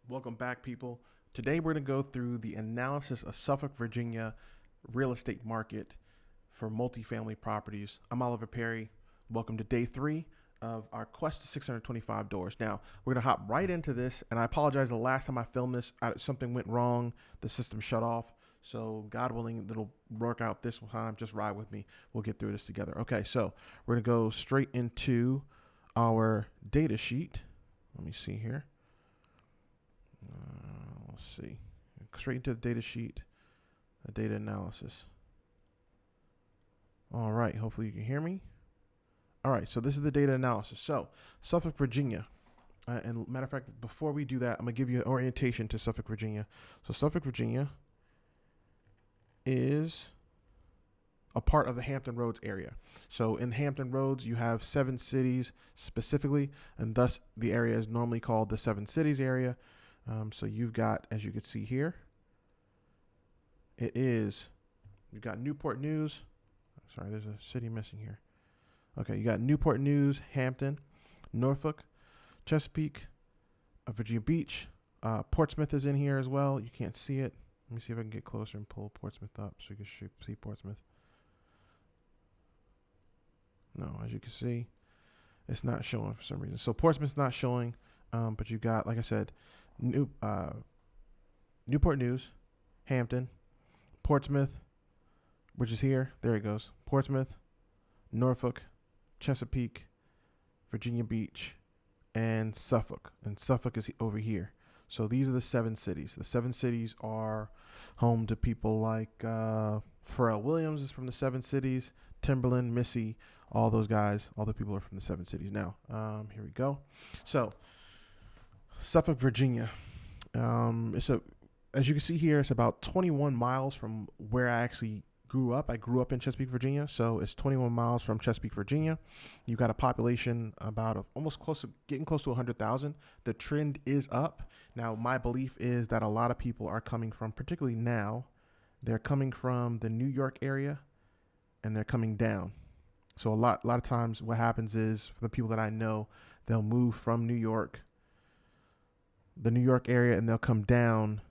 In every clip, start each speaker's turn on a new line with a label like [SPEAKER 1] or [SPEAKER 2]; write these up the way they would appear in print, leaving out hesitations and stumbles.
[SPEAKER 1] Welcome back, people. Today we're going to go through the analysis of Suffolk, Virginia real estate market for multifamily properties. I'm Oliver Perry. Welcome to day 3 of our quest to 625 doors. Now, we're going to hop right into this, and I apologize the last time I filmed this, something went wrong. The system shut off. So God willing, it'll work out this time. Just ride with me. We'll get through this together. Okay, so we're going to go straight into our data sheet. Let me see here. Let's see. Straight into the data sheet, the data analysis. All right. Hopefully you can hear me. All right. So this is the data analysis. So Suffolk, Virginia. And matter of fact, before we do that, I'm going to give you an orientation to Suffolk, Virginia. So Suffolk, Virginia is a part of the Hampton Roads area. So in Hampton Roads, you have 7 cities specifically, and thus the area is normally called the 7 cities area. So you've got, as you can see here, you've got Newport News. Sorry, there's a city missing here. Okay, you got Newport News, Hampton, Norfolk, Chesapeake, Virginia Beach. Portsmouth is in here as well. You can't see it. Let me see if I can get closer and pull Portsmouth up so you can see Portsmouth. No, as you can see, it's not showing for some reason. So Portsmouth's not showing, but you got, like I said, Newport News, Hampton, Portsmouth, which is here. There it goes. Portsmouth, Norfolk, Chesapeake, Virginia Beach, and Suffolk. And Suffolk is over here. So these are the 7 cities. The 7 cities are home to people like Pharrell Williams is from the 7 cities, Timberland, Missy, all those guys, all the people are from the 7 cities. Now, here we go. So Suffolk, Virginia. As you can see here, it's about 21 miles from where I actually grew up. I grew up in Chesapeake, Virginia, so it's 21 miles from Chesapeake, Virginia. You've got a population getting close to 100,000. The trend is up. Now, my belief is that a lot of people are coming from, particularly now, they're coming from the New York area, and they're coming down. So a lot of times, what happens is, for the people that I know, they'll move from the New York area, and they'll come down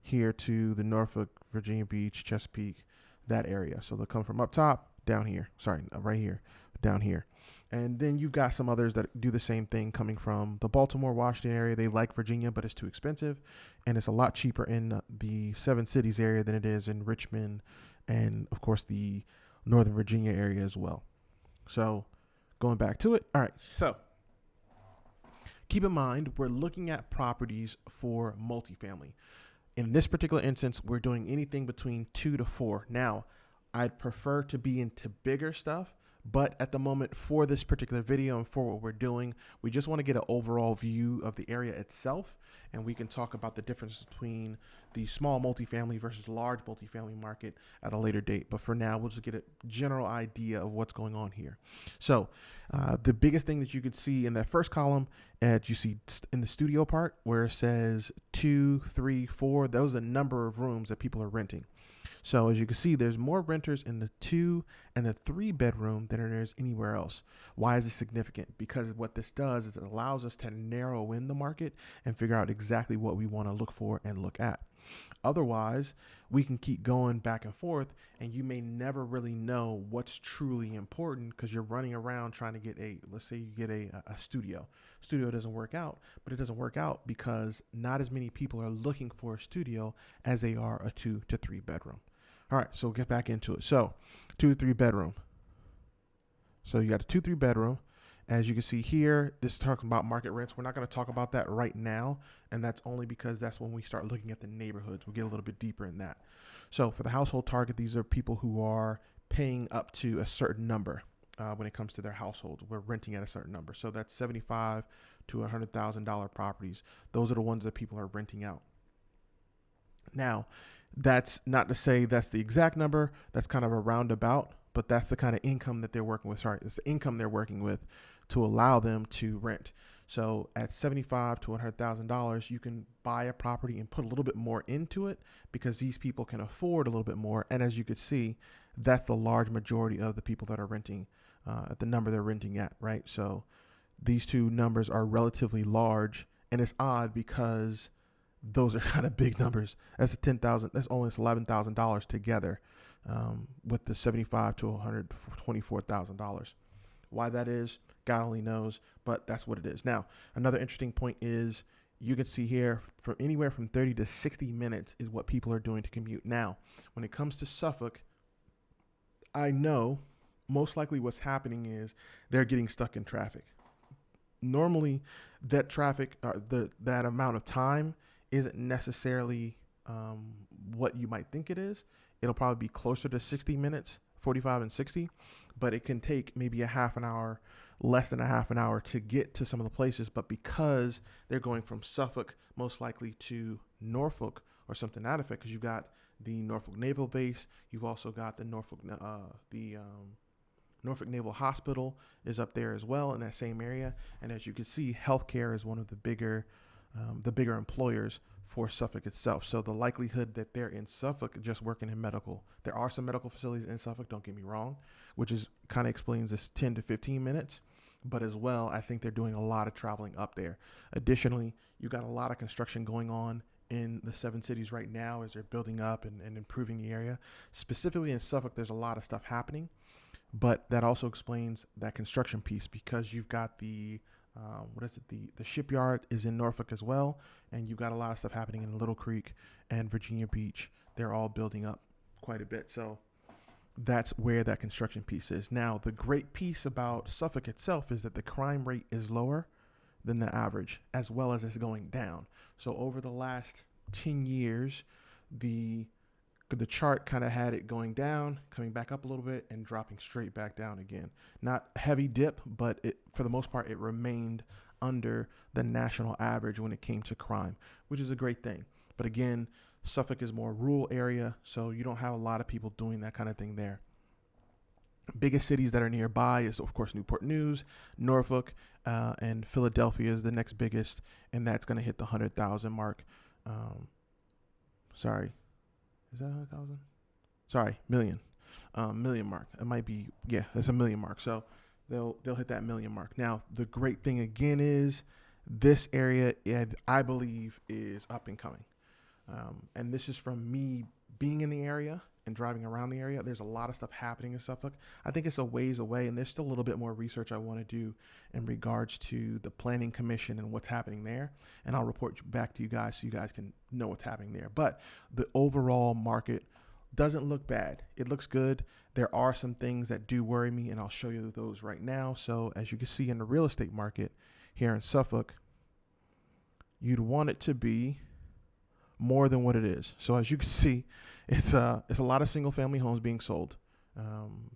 [SPEAKER 1] here to the Norfolk, Virginia Beach, Chesapeake, that area. So they'll come from up top down here. Sorry, right here, down here. And then you've got some others that do the same thing coming from the Baltimore, Washington area. They like Virginia, but it's too expensive. And it's a lot cheaper in the 7 cities area than it is in Richmond and, of course, the Northern Virginia area as well. So going back to it. All right. So keep in mind, we're looking at properties for multifamily. In this particular instance, we're doing anything between 2 to 4. Now, I'd prefer to be into bigger stuff, but at the moment for this particular video and for what we're doing, we just want to get an overall view of the area itself, and we can talk about the difference between the small multifamily versus large multifamily market at a later date. But for now, we'll just get a general idea of what's going on here. So the biggest thing that you could see in that first column, you see in the studio part where it says 2, 3, 4, those are the number of rooms that people are renting. So as you can see, there's more renters in the 2 and the 3 bedroom than there is anywhere else. Why is this significant? Because what this does is it allows us to narrow in the market and figure out exactly what we want to look for and look at. Otherwise, we can keep going back and forth, and you may never really know what's truly important because you're running around trying to get let's say you get a studio. Studio doesn't work out, but it doesn't work out because not as many people are looking for a studio as they are a 2 to 3 bedroom. All right, so we'll get back into it. So 2 to 3 bedroom. So you got a 2, 3 bedroom. As you can see here, this is talking about market rents. We're not going to talk about that right now, and that's only because that's when we start looking at the neighborhoods. We'll get a little bit deeper in that. So for the household target, these are people who are paying up to a certain number when it comes to their households. We're renting at a certain number. So that's $75,000 to $100,000 properties. Those are the ones that people are renting out. Now, that's not to say that's the exact number. That's kind of a roundabout, but that's the kind of income that they're working with. Sorry, it's the income they're working with to allow them to rent. So at $75,000 to $100,000, you can buy a property and put a little bit more into it because these people can afford a little bit more. And as you could see, that's the large majority of the people that are renting at the number they're renting at, right? So these two numbers are relatively large, and it's odd because those are kind of big numbers. That's a 10,000. That's almost $11,000 together, with the 75 to $124,000. Why that is, God only knows, but that's what it is. Now, another interesting point is you can see here from anywhere from 30 to 60 minutes is what people are doing to commute. Now, when it comes to Suffolk, I know most likely what's happening is they're getting stuck in traffic. Normally, that traffic, that amount of time isn't necessarily what you might think it is. It'll probably be closer to 60 minutes, 45 and 60, but it can take maybe a half an hour, less than a half an hour to get to some of the places. But because they're going from Suffolk, most likely to Norfolk or something to that effect, because you've got the Norfolk Naval Base, you've also got the Norfolk Naval Hospital is up there as well in that same area. And as you can see, healthcare is one of the bigger employers for Suffolk itself. So the likelihood that they're in Suffolk just working in medical, there are some medical facilities in Suffolk, don't get me wrong, which is kind of explains this 10 to 15 minutes. But as well, I think they're doing a lot of traveling up there. Additionally, you got a lot of construction going on in the 7 cities right now as they're building up and improving the area. Specifically in Suffolk, there's a lot of stuff happening, but that also explains that construction piece, because you've got the the shipyard is in Norfolk as well, and you've got a lot of stuff happening in Little Creek and Virginia Beach. They're all building up quite a bit. So that's where that construction piece is. Now, the great piece about Suffolk itself is that the crime rate is lower than the average, as well as it's going down. So over the last 10 years, the chart kind of had it going down, coming back up a little bit, and dropping straight back down again. Not heavy dip, but for the most part, it remained under the national average when it came to crime, which is a great thing. But again, Suffolk is more rural area, so you don't have a lot of people doing that kind of thing there. Biggest cities that are nearby is, of course, Newport News, Norfolk, and Philadelphia is the next biggest, and that's going to hit the 100,000 mark. Is that 100,000? Sorry, million. Million mark. It might be, yeah, that's a million mark. So they'll hit that million mark. Now, the great thing again is this area, I believe, is up and coming. And this is from me being in the area and driving around the area. There's a lot of stuff happening in Suffolk. I think it's a ways away, and there's still a little bit more research I want to do in regards to the Planning Commission and what's happening there. And I'll report back to you guys so you guys can know what's happening there. But the overall market doesn't look bad. It looks good. There are some things that do worry me, and I'll show you those right now. So as you can see in the real estate market here in Suffolk, you'd want it to be more than what it is. So as you can see, it's a lot of single family homes being sold.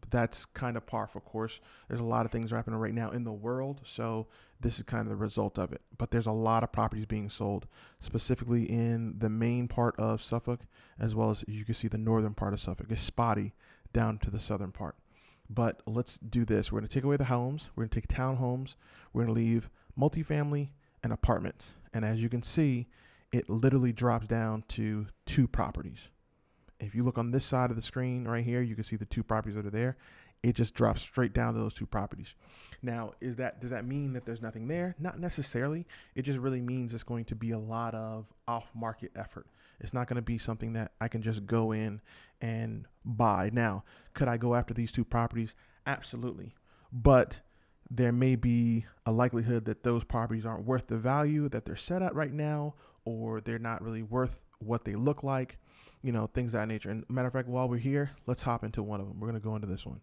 [SPEAKER 1] That's kind of par for course. There's a lot of things happening right now in the world, so this is kind of the result of it. But there's a lot of properties being sold, specifically in the main part of Suffolk, as well as you can see the northern part of Suffolk. It's spotty down to the southern part. But let's do this. We're going to take away the homes. We're going to take townhomes. We're going to leave multifamily and apartments. And as you can see, it literally drops down to 2 properties. If you look on this side of the screen right here, you can see the 2 properties that are there. It just drops straight down to those 2 properties. Now, does that mean that there's nothing there? Not necessarily. It just really means it's going to be a lot of off-market effort. It's not going to be something that I can just go in and buy. Now, could I go after these 2 properties? Absolutely. But there may be a likelihood that those properties aren't worth the value that they're set at right now, or they're not really worth what they look like, things of that nature. And matter of fact, while we're here, let's hop into one of them. We're going to go into this one.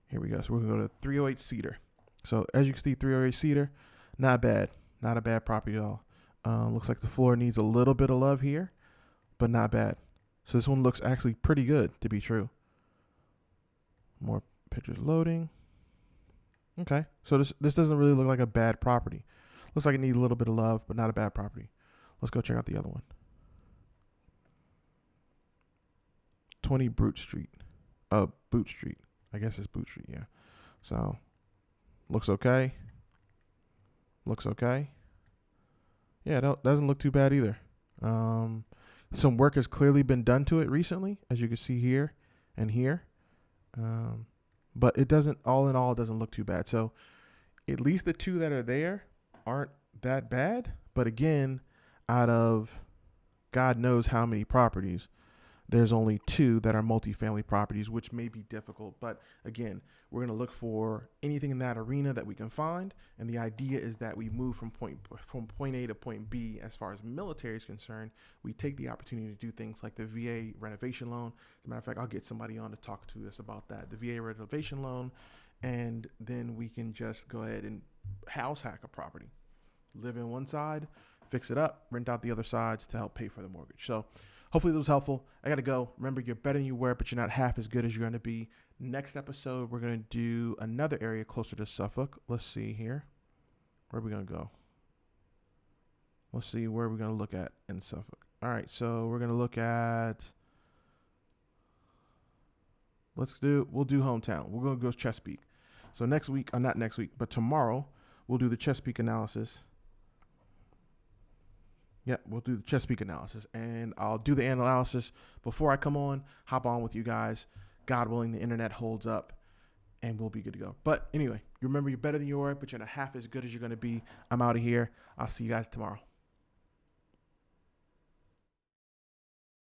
[SPEAKER 1] Here we go. So we're going to go to 308 Cedar. So as you can see, 308 Cedar, not bad. Not a bad property at all. Looks like the floor needs a little bit of love here, but not bad. So this one looks actually pretty good, to be true. More pictures loading. Okay. So this doesn't really look like a bad property. Looks like it needs a little bit of love, but not a bad property. Let's go check out the other one. 20 Boot Street. Boot Street. I guess it's Boot Street, yeah. So, looks okay. Looks okay. Yeah, doesn't look too bad either. Some work has clearly been done to it recently, as you can see here and here. But it doesn't, all in all, it doesn't look too bad. So, at least the 2 that are there aren't that bad, But again, out of God knows how many properties, there's only 2 that are multifamily properties, which may be difficult. But again, we're going to look for anything in that arena that we can find. And the idea is that we move from point A to point B. As far as military is concerned, we take the opportunity to do things like the VA renovation loan. As a matter of fact, I'll get somebody on to talk to us about that, the VA renovation loan. And then we can just go ahead and house hack a property, live in one side, fix it up, rent out the other sides to help pay for the mortgage. So hopefully that was helpful. I got to go. Remember, you're better than you were, but you're not half as good as you're going to be. Next episode, we're going to do another area closer to Suffolk. Let's see here. Where are we going to go? Let's see where we're going to look at in Suffolk. All right, so we're going to look at, we'll do hometown. We're going to go Chesapeake. So next week, not next week, but tomorrow, we'll do the Chesapeake analysis. Yeah, we'll do the Chesapeake analysis, and I'll do the analysis before I come on, hop on with you guys. God willing, the internet holds up, and we'll be good to go. But anyway, you remember, you're better than you are, but you're not half as good as you're going to be. I'm out of here. I'll see you guys tomorrow.